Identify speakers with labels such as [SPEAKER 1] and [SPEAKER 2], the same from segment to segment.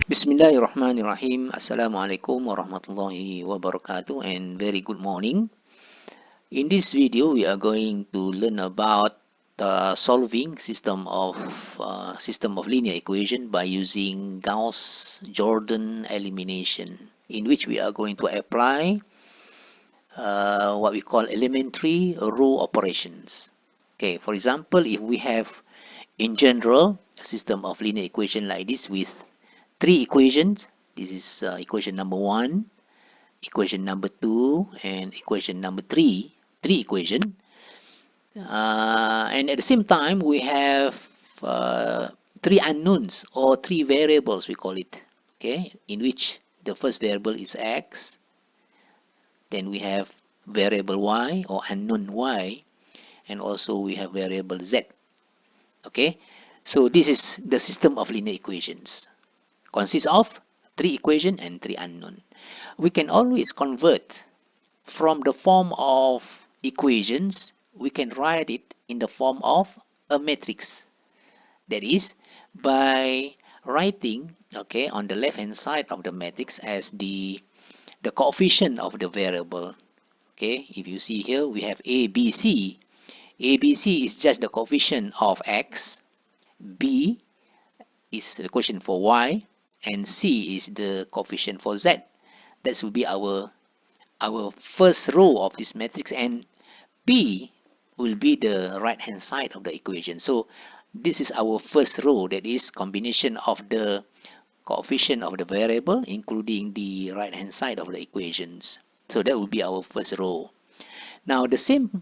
[SPEAKER 1] Bismillahirrahmanirrahim. Assalamualaikum warahmatullahi wabarakatuh and very good morning. In this video, we are going to learn about solving system of linear equation by using Gauss-Jordan elimination, in which we are going to apply what we call elementary row operations. Okay, for example, if we have in general a system of linear equation like this with three equations, this is equation number 1, equation number 2, and equation number 3, three equation, and at the same time we have three unknowns or three variables, we call it, okay, in which the first variable is x, then we have variable y or unknown y, and also we have variable z. Okay, so this is the system of linear equations, consists of three equation and three unknown. We can always convert from the form of equations, we can write it in the form of a matrix. That is, by writing, okay, on the left hand side of the matrix as the coefficient of the variable. Okay, if you see here, we have a, b, c. A, b, c is just the coefficient of x, b is the coefficient for y, and c is the coefficient for z. That will be our first row of this matrix, and P will be the right hand side of the equation. So this is our first row, that is combination of the coefficient of the variable including the right hand side of the equations. So that will be our first row. Now the same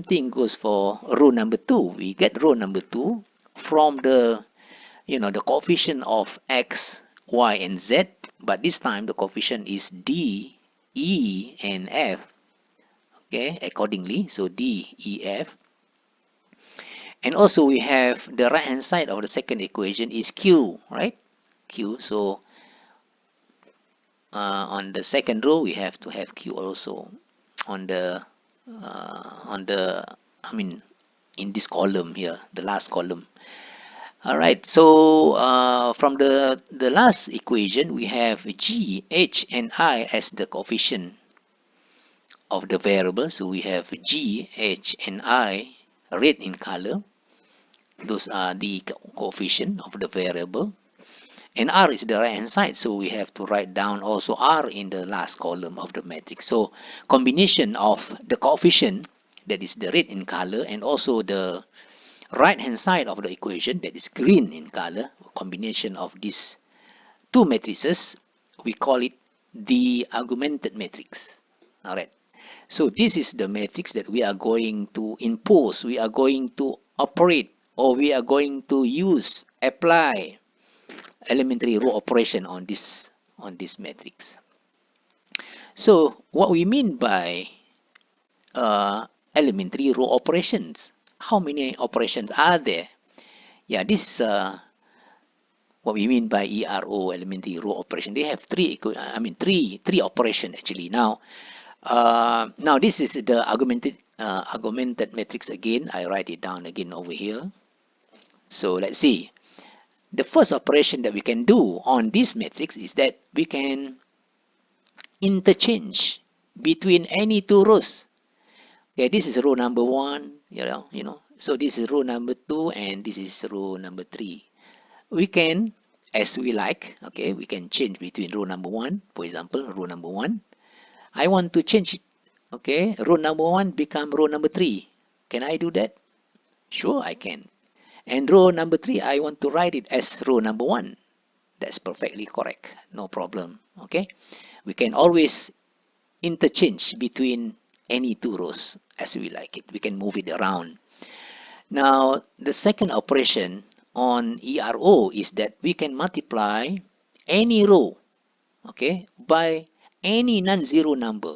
[SPEAKER 1] thing goes for row number 2. We get row number 2 from the the coefficient of x, y, and z, but this time the coefficient is d, e, and f. Okay, accordingly, so d, e, f. And also we have the right hand side of the second equation is q, right? Q. So on the second row we have to have q also on the I mean in this column here, the last column. All right, so from the last equation, we have g, h, and I as the coefficient of the variable. So we have g, h, and I red in color. Those are the coefficient of the variable. And r is the right hand side, so we have to write down also r in the last column of the matrix. So combination of the coefficient, that is the red in color, and also the right hand side of the equation, that is green in color, combination of these two matrices, we call it the augmented matrix. All right, so this is the matrix that we are going to impose, we are going to operate, or we are going to use, apply elementary row operation on this matrix. So what we mean by elementary row operations, how many operations are there? Yeah, this what we mean by ERO, elementary row operation. They have three operation actually. Now this is the augmented matrix again. I write it down again over here. So let's see. The first operation that we can do on this matrix is that we can interchange between any two rows. Okay, this is row number 1, so this is row number 2, and this is row number 3. We can, as we like, okay, we can change between row number 1, for example, row number 1. I want to change it, okay, row number 1 become row number 3. Can I do that? Sure, I can. And row number 3, I want to write it as row number 1. That's perfectly correct, no problem, okay. We can always interchange between any two rows as we like it. We can move it around. Now, the second operation on ERO is that we can multiply any row, okay, by any non-zero number.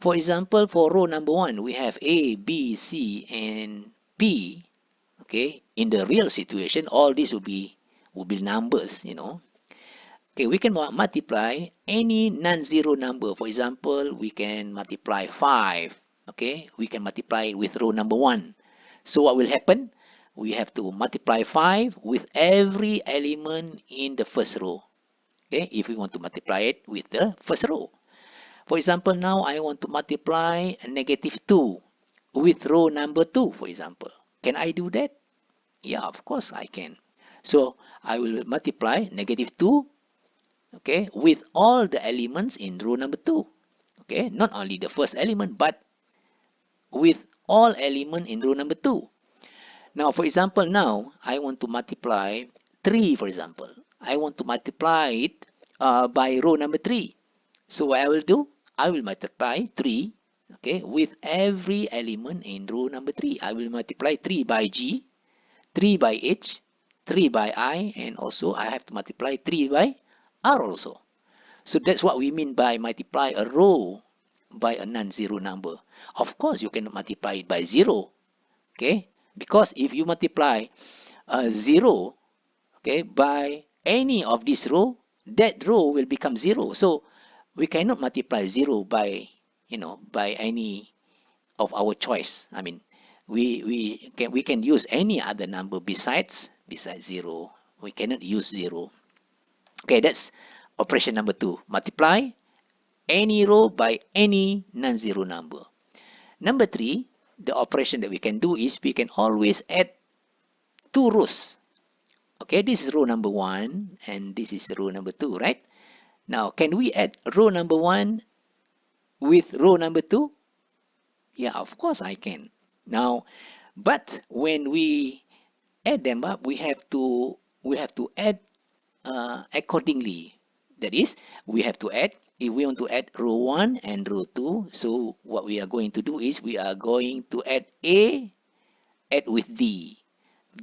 [SPEAKER 1] For example, for row number 1, we have A, B, C, and P. Okay, in the real situation, all these will be numbers, Okay, we can multiply any non-zero number. For example, we can multiply 5. Okay, we can multiply it with row number 1. So what will happen? we have to multiply 5 with every element in the first row. Okay, if we want to multiply it with the first row. For example, now I want to multiply negative 2 with row number 2, for example. Can I do that? Yeah, of course I can. So I will multiply negative 2, okay, with all the elements in row number 2. Okay, not only the first element, but with all element in row number 2. Now, for example, now I want to multiply 3, for example. I want to multiply it by row number 3. So what I will do, I will multiply 3, okay, with every element in row number 3. I will multiply 3 by G, 3 by H, 3 by I, and also I have to multiply 3 by R also. So that's what we mean by multiply a row by a non-zero number. Of course, you cannot multiply it by 0, okay? Because if you multiply 0, okay, by any of this row, that row will become 0. So we cannot multiply 0 by, by any of our choice. I mean, we can use any other number besides 0. We cannot use 0. Okay, that's operation number 2. Multiply any row by any non-zero number. Number 3, the operation that we can do is we can always add 2 rows. Okay, this is row number 1 and this is row number 2, right? Now, can we add row number 1 with row number 2? Yeah, of course I can. Now, but when we add them up, we have to add accordingly. That is, we have to add, if we want to add row 1 and row 2, so what we are going to do is we are going to add A, add with D.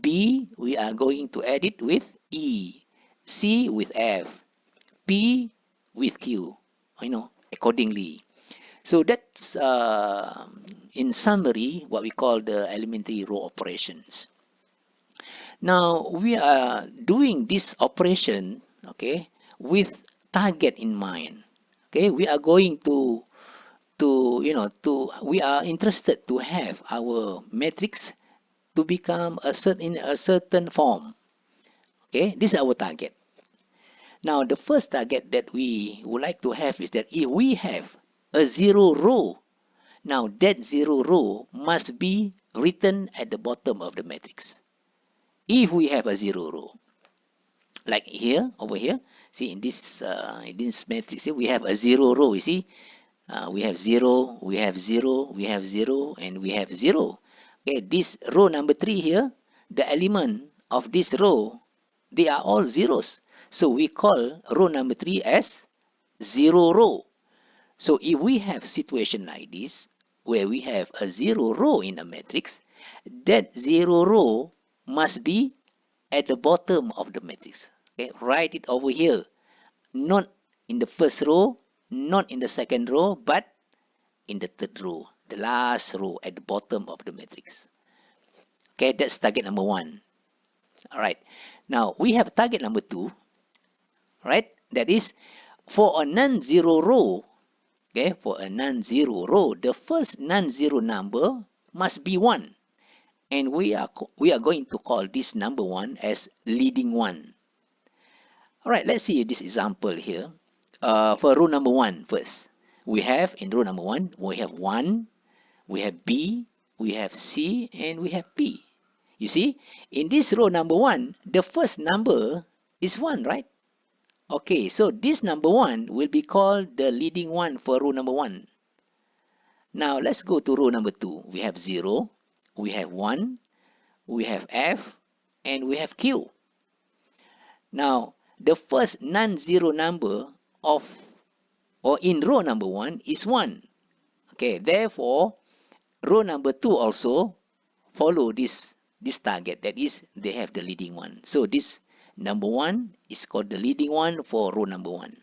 [SPEAKER 1] B, we are going to add it with E. C with F. P with Q, accordingly. So that's, in summary, what we call the elementary row operations. Now, we are doing this operation, okay, with target in mind. Okay, we are going we are interested to have our matrix to become in a certain form. Okay, this is our target. Now, the first target that we would like to have is that if we have a 0 row, now that 0 row must be written at the bottom of the matrix. If we have a 0 row, like here, over here, see in this matrix here, we have a 0 row. You see, we have 0, we have 0, we have 0, and we have 0. Okay, this row number 3 here, the element of this row, they are all zeros. So we call row number 3 as 0 row. So if we have situation like this, where we have a 0 row in a matrix, that 0 row must be at the bottom of the matrix. Okay, write it over here. Not in the first row, not in the second row, but in the third row, the last row at the bottom of the matrix. Okay, that's target number 1. All right. Now, we have target number 2, right? That is, for a non-zero row, okay, for a non-zero row, the first non-zero number must be 1. And we are going to call this number 1 as leading 1. All right, let's see this example here. For row number 1 first. We have, in row number 1, we have 1, we have B, we have C, and we have P. You see, in this row number 1, the first number is 1, right? Okay, so this number 1 will be called the leading 1 for row number 1. Now, let's go to row number 2. We have 0, we have 1, we have F, and we have Q. Now, the first non-zero number in row number 1 is 1. Okay, therefore, row number 2 also follow this target. That is, they have the leading 1. So this number 1 is called the leading 1 for row number 1.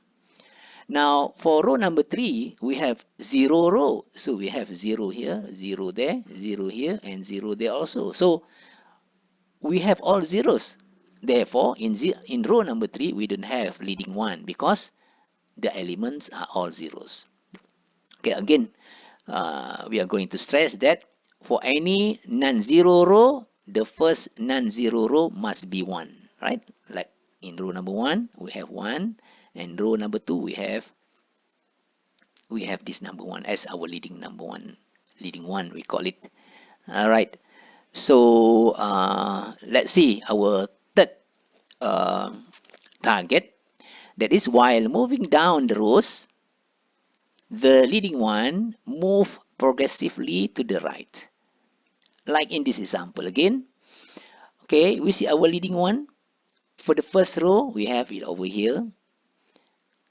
[SPEAKER 1] Now, for row number 3, we have 0 row. So we have 0 here, 0 there, 0 here, and 0 there also. So we have all zeros. Therefore, in row number 3, we don't have leading 1 because the elements are all zeros. Okay, again, we are going to stress that for any non-zero row, the first non-zero row must be 1, right? Like in row number 1, we have 1, and row number 2, we have this number 1 as our leading number 1. Leading 1, we call it. All right. So let's see our third uh, target. That is, while moving down the rows, the leading one move progressively to the right. Like in this example again. Okay, we see our leading one. For the first row, we have it over here.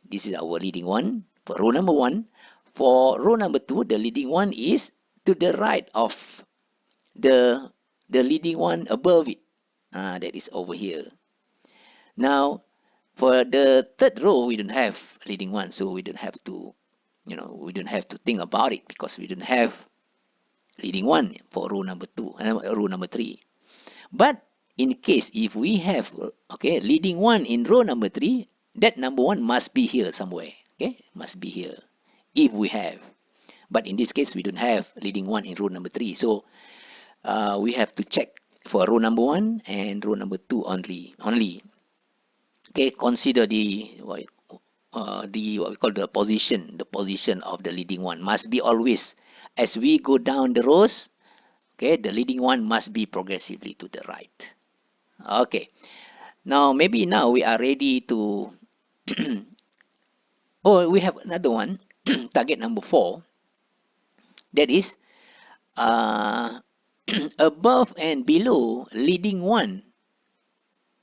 [SPEAKER 1] This is our leading one for row number 1. For row number 2, the leading one is to the right of the leading one above it. That is over here. Now, for the third row, we don't have leading one, so we don't have to, we don't have to think about it because we don't have leading one for row number 2 and row number 3. But in case if we have leading one in row number 3, that number 1 must be here somewhere. Okay, must be here if we have. But in this case, we don't have leading one in row number 3, so we have to check for row number 1 and row number 2 only. Okay, consider the what we call the position of the leading one must be always, as we go down the rows, okay, the leading one must be progressively to the right. Okay, now maybe now we are ready to oh, we have another one. Target number 4, that is uh, above and below leading one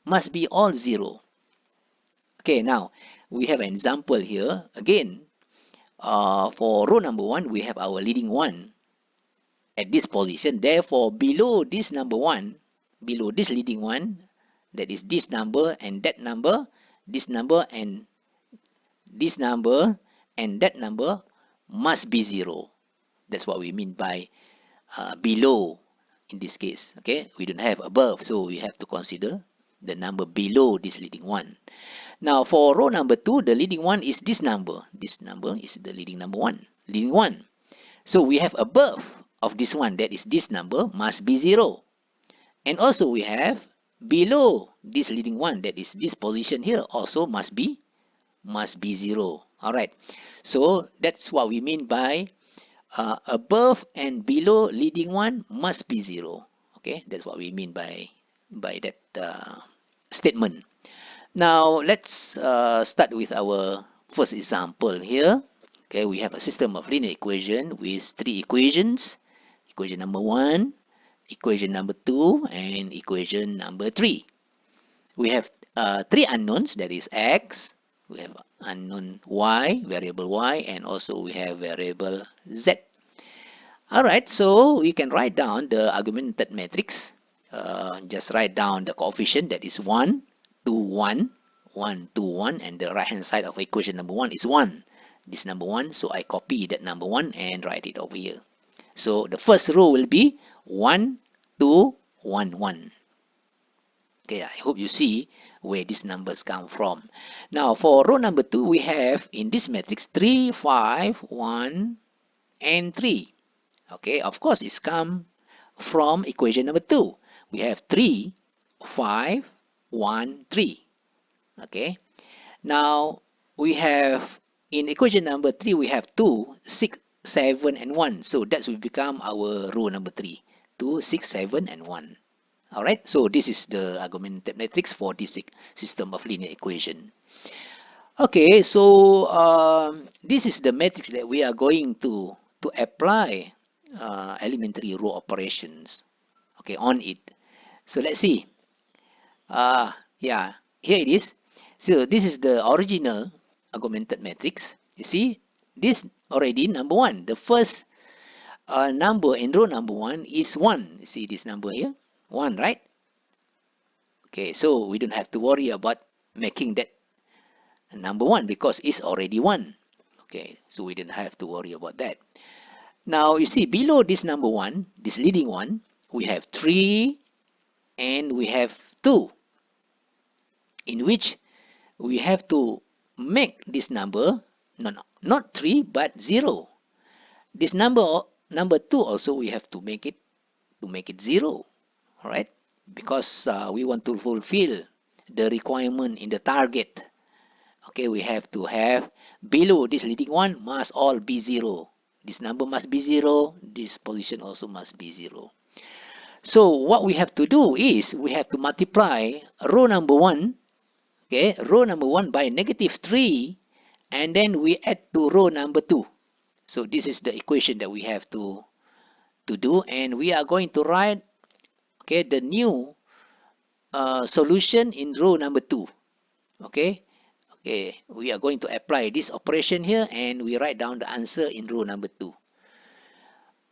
[SPEAKER 1] must be all 0. Okay, now we have an example here. Again, for row number 1, we have our leading one at this position. Therefore, below this number 1, below this leading one, that is this number and that number, this number and this number and that number must be 0. That's what we mean by below in this case. Okay, we don't have above, so we have to consider the number below this leading one. Now for row number 2, the leading one is this number. This number is the leading number 1, leading 1. So we have above of this one, that is this number, must be 0. And also we have below this leading one, that is this position here, also must be 0. All right. So that's what we mean by above and below leading one must be 0. Okay, that's what we mean by that statement. Now let's start with our first example here. Okay, we have a system of linear equation with 3 equations. Equation number 1, equation number 2, and equation number 3. We have 3 unknowns, that is x, we have unknown y, variable y, and also we have variable z. Alright, so we can write down the augmented matrix. Just write down the coefficient, that is 1, 2, 1, 1, 2, 1, and the right hand side of equation number 1 is 1. This number 1, so I copy that number 1 and write it over here. So the first row will be 1, 2, 1, 1. Okay, I hope you see where these numbers come from. Now for row number 2, we have in this matrix 3, 5, 1, and 3. Okay, of course it's come from equation number 2. We have 3, 5, 1, 3. Okay, now we have in equation number 3, we have 2, 6, 7, and 1. So that will become our row number 3. 2, 6, 7, and 1. Alright, so this is the augmented matrix for this system of linear equation. Okay, so this is the matrix that we are going to apply elementary row operations, okay, on it. So let's see. Yeah, here it is. So this is the original augmented matrix. You see, this already number 1. The first number in row number 1 is 1. You see this number here? 1, right? Okay, so we don't have to worry about making that number 1 because it's already 1. Okay, so we don't have to worry about that. Now, you see, below this number 1, this leading one, we have 3 and we have 2, in which we have to make this number not 3 but 0. This number 2 also we have to make it 0. all right, because we want to fulfill the requirement in the target. Okay, we have to have below this leading one must all be 0. This number must be 0. This position also must be 0. So what we have to do is we have to multiply row number 1, okay, row number 1 by -3, and then we add to row number 2. So this is the equation that we have to do, and we are going to write, okay, the new solution in row number 2. Okay, okay, we are going to apply this operation here, and we write down the answer in row number 2.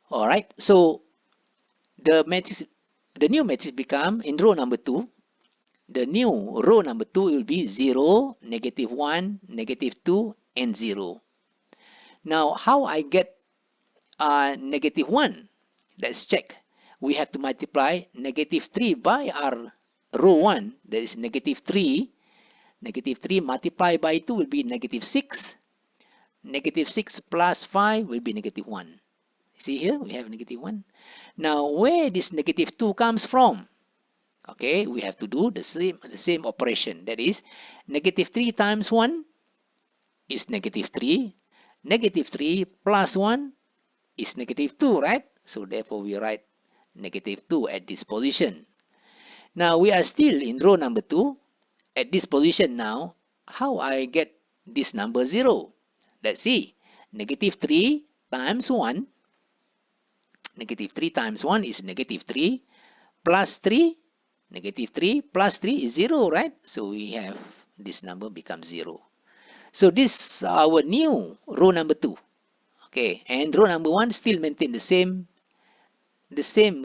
[SPEAKER 1] All right, so the matrix, the new matrix become in row number 2. The new row number 2 will be 0, -1, -2, and 0. Now, how I get -1? Let's check. We have to multiply -3 by our row 1. That is -3. -3 multiplied by 2 will be -6. -6 plus 5 will be -1. See here, we have -1. Now, where this -2 comes from? Okay, we have to do the same operation. That is, -3 times 1 is -3. -3 plus 1 is -2, right? So therefore, we write -2 at this position. Now, we are still in row number 2. At this position now, how I get this number 0? Let's see. -3 times 1. -3 times 1 is -3. Plus 3. -3 plus 3 is 0, right? So we have this number becomes 0. So this is our new row number 2. Okay, and row number 1 still maintain the same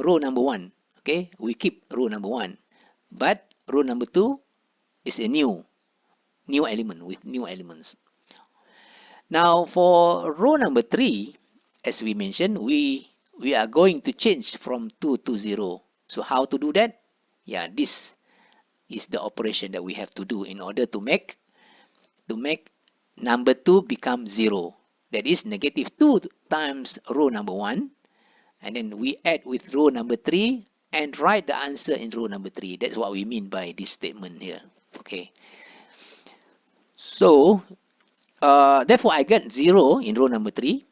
[SPEAKER 1] row number 1. Okay, we keep row number 1, but row number 2 is a new element with new elements. Now for row number 3, as we mentioned, we are going to change from 2 to 0. So how to do that? Yeah, this is the operation that we have to do in order to make number 2 become 0. That is -2 times row number 1, and then we add with row number 3 and write the answer in row number 3. That's what we mean by this statement here. Okay. So therefore I get 0 in row number 3,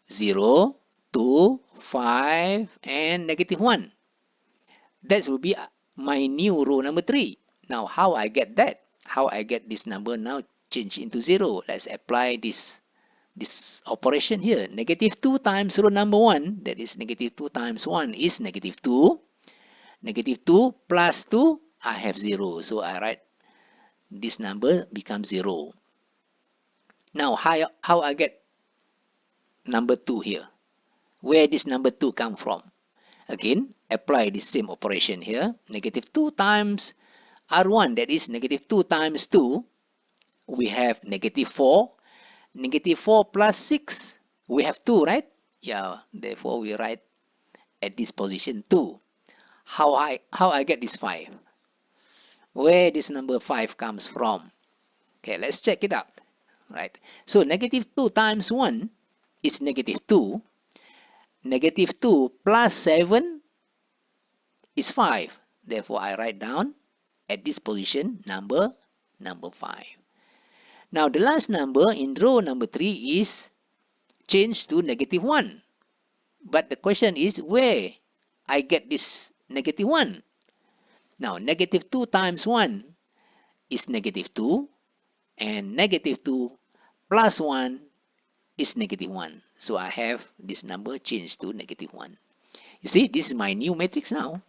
[SPEAKER 1] 0, 2, 5, and -1. That will be my new row number 3. Now, how I get that? How I get this number now change into 0? Let's apply this operation here. -2 times row number 1, that is -2 times 1 is -2. -2 plus 2, I have 0. So I write this number becomes 0. Now, how I get number 2 here? Where this number 2 come from? Again, apply the same operation here. -2 times R1, that is -2 times 2. We have -4. -4 plus 6. We have 2, right? Yeah, therefore we write at this position 2. How I get this 5? Where this number 5 comes from? Okay, let's check it out. Right. So -2 times 1 is -2. -2 plus 7 is 5. Therefore, I write down at this position number 5. Now, the last number in row number 3 is changed to -1. But the question is where I get this -1. Now, -2 times 1 is -2, and -2 plus 1 is -1. So I have this number changed to -1. You see, this is my new matrix now.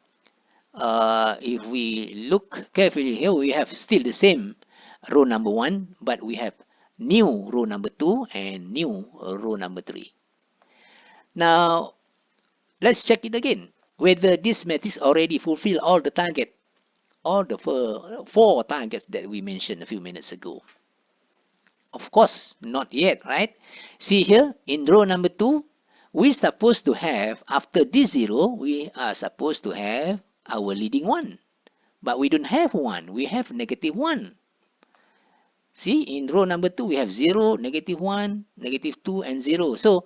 [SPEAKER 1] If we look carefully here, we have still the same row number 1, but we have new row number 2 and new row number 3. Now, let's check it again, whether this matrix already fulfill all the target, all the 4 targets that we mentioned a few minutes ago. Of course, not yet, right? See here, in row number 2, we're supposed to have, after this 0, we are supposed to have our leading 1. But we don't have 1, we have -1. See, in row number 2, we have 0, -1, -2, and 0. So,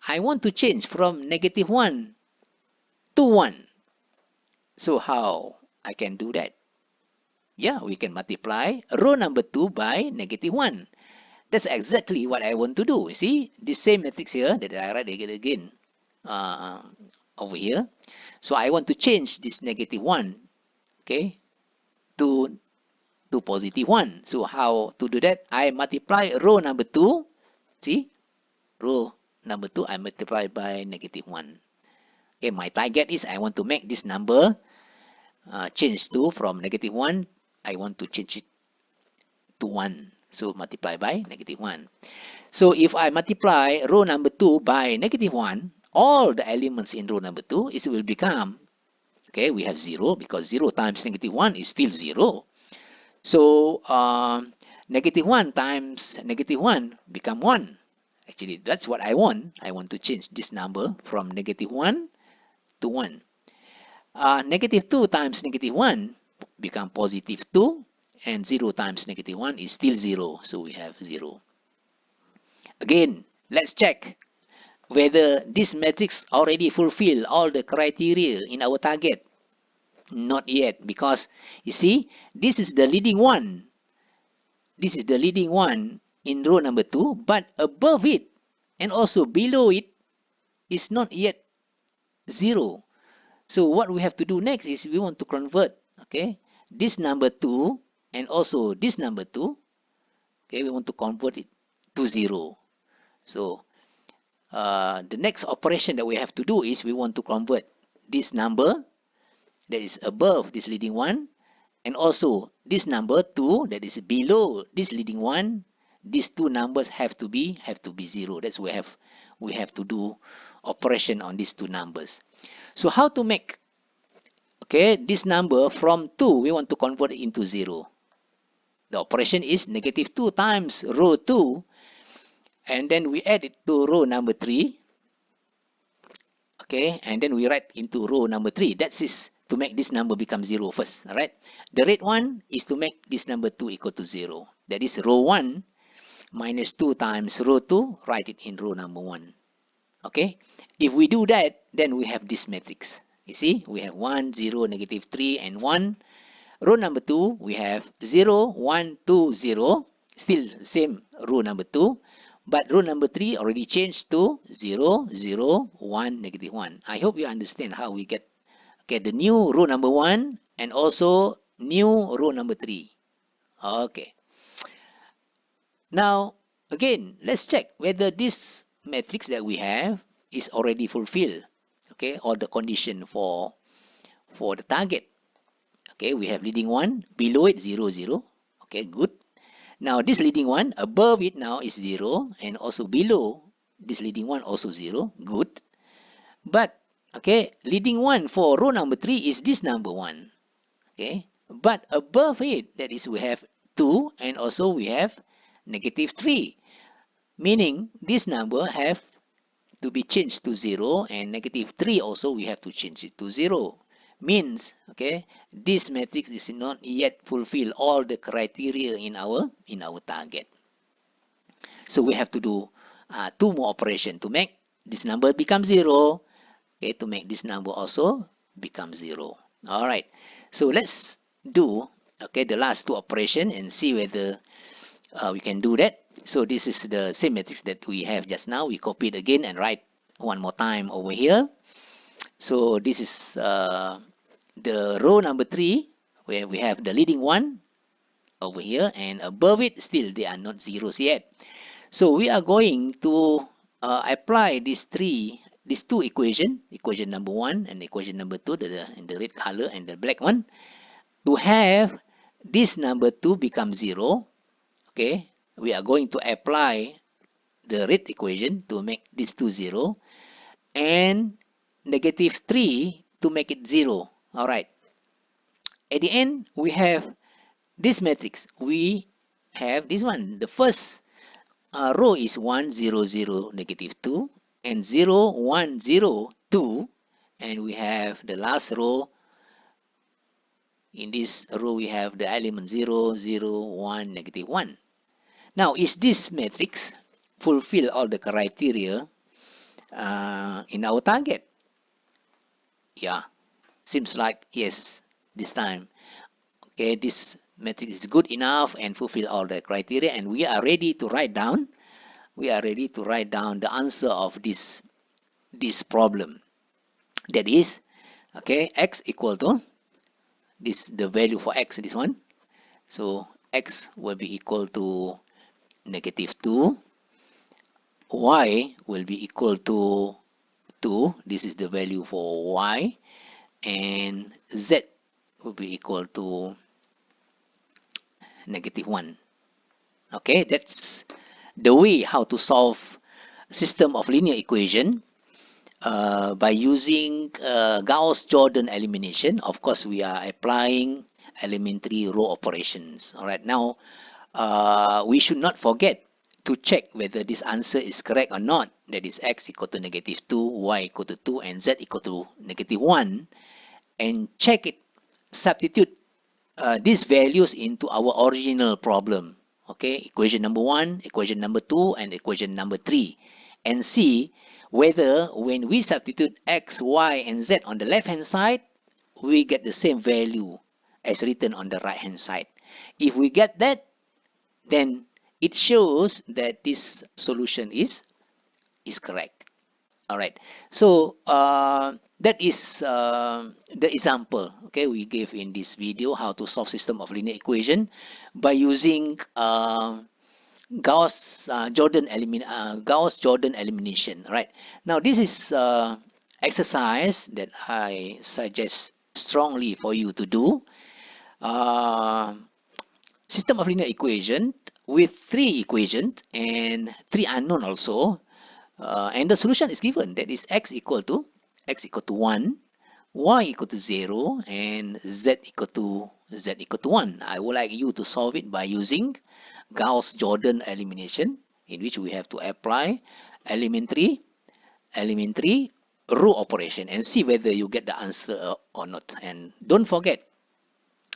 [SPEAKER 1] I want to change from -1 to 1. So how I can do that? Yeah, we can multiply row number 2 by -1. That's exactly what I want to do. You see, this same matrix here that I write again uh, over here. So I want to change this -1, okay, to positive 1. So how to do that? I multiply row number 2. See, row number 2 I multiply by -1. Okay, my target is I want to make this number change to from -1. I want to change it to 1. So multiply by -1. So if I multiply row number 2 by -1, all the elements in row number 2 is will become, okay, we have 0 because 0 times -1 is still 0. So -1 times -1 become 1. Actually, that's what I want. I want to change this number from -1 to 1. -2 times -1 become positive 2, and 0 times -1 is still 0. So we have 0. Again, let's check whether this matrix already fulfill all the criteria in our target. Not yet, because you see, this is the leading one. This is the leading one in row number 2, but above it and also below it is not yet 0. So what we have to do next is we want to convert, okay, this number 2 and also this number 2, okay, we want to convert it to 0. So the next operation that we have to do is we want to convert this number that is above this leading one and also this number 2 that is below this leading one. These two numbers have to be 0. That's we have to do operation on these two numbers. So how to make, okay, this number from 2 we want to convert it into 0. The operation is -2 times row 2, and then we add it to row number 3. Okay, and then we write into row number 3. That is to make this number become 0 first. All right. The red one is to make this number 2 equal to 0. That is row 1 minus 2 times row 2. Write it in row number 1. Okay. If we do that, then we have this matrix. You see, we have 1, 0, -3, and 1. Row number 2, we have 0, 1, 2, 0. Still same row number 2. But row number 3 already changed to 0, 0, 1, -1. I hope you understand how we get the new row number 1 and also new row number 3. Okay. Now, again, let's check whether this matrix that we have is already fulfilled. Okay, all the condition for the target. Okay, we have leading one, below it 0, 0. Okay, good. Now this leading one, above it now is 0, and also below this leading one also 0. Good. But, okay, leading one for row number 3 is this number 1. Okay. But above it, that is we have 2, and also we have -3. Meaning this number have to be changed to 0, and -3 also we have to change it to 0. Means, okay, this matrix is not yet fulfill all the criteria in our target. So we have to do 2 more operation to make this number become 0. Okay, to make this number also become 0. All right. So let's do, okay, the last 2 operation and see whether we can do that. So this is the same matrix that we have just now. We copy it again and write one more time over here. So this is the row number 3 where we have the leading one over here, and above it still they are not zeros yet. So we are going to apply these 2 equation number 1 and equation number 2, in the red color and the black one, to have this number 2 become 0. Okay, we are going to apply the red equation to make this 2 0, and -3 to make it 0. All right. At the end, we have this matrix. We have this one. The first row is 1, 0, 0, -2, and 0, 1, 0, 2. And we have the last row. In this row, we have the element 0, 0, 1, -1. Now, is this matrix fulfill all the criteria in our target? Yeah. Seems like yes, this time. Okay, this matrix is good enough and fulfill all the criteria, and we are ready to write down. We are ready to write down the answer of this problem. That is, okay, x equal to this, the value for x, this one. So x will be equal to -2, y will be equal to 2, this is the value for y, and z will be equal to -1. Okay, that's the way how to solve system of linear equation by using Gauss-Jordan elimination. Of course, we are applying elementary row operations. All right, now we should not forget to check whether this answer is correct or not. That is x equal to -2, y equal to 2, and z equal to -1. And check it, substitute these values into our original problem. Okay, equation number 1, equation number 2, and equation number 3. And see whether when we substitute x, y, and z on the left hand side, we get the same value as written on the right hand side. If we get that, then it shows that this solution is correct. All right, so that is the example, okay, we gave in this video how to solve system of linear equation by using Gauss-Jordan elimination. Right, now this is exercise that I suggest strongly for you to do. System of linear equation with 3 equations and 3 unknown also, and the solution is given, that is x equal to 1, y equal to 0, and z equal to 1. I would like you to solve it by using Gauss-Jordan elimination, in which we have to apply elementary row operation and see whether you get the answer or not. And don't forget,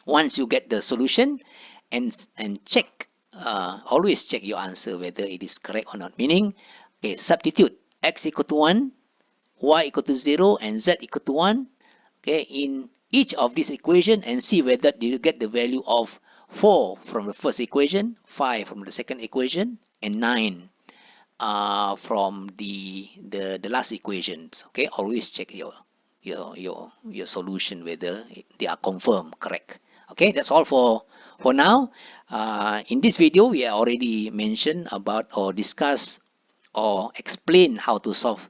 [SPEAKER 1] once you get the solution, and check, always check your answer whether it is correct or not. Meaning, okay, substitute x equal to 1, y equal to 0, and z equal to 1, okay, in each of these equation, and see whether you get the value of 4 from the first equation, 5 from the second equation, and 9 from the last equations. Okay, always check your solution whether they are confirmed correct. Okay, that's all for now. In this video, we already mentioned about or discuss or explain how to solve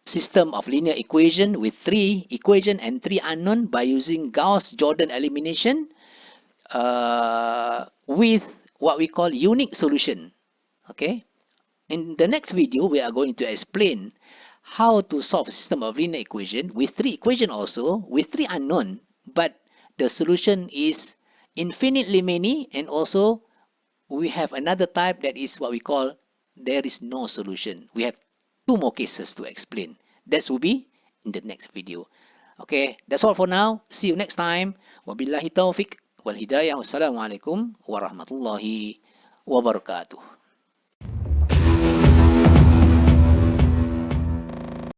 [SPEAKER 1] system of linear equation with 3 equation and 3 unknown by using Gauss-Jordan elimination with what we call unique solution. Okay, in the next video, we are going to explain how to solve system of linear equation with 3 equation also, with 3 unknown, but the solution is infinitely many, and also we have another type that is what we call there is no solution. We have 2 more cases to explain. That will be in the next video. Okay, that's all for now. See you next time. Wabillahi taufiq wal hidayah. Wassalamualaikum warahmatullahi wabarakatuh.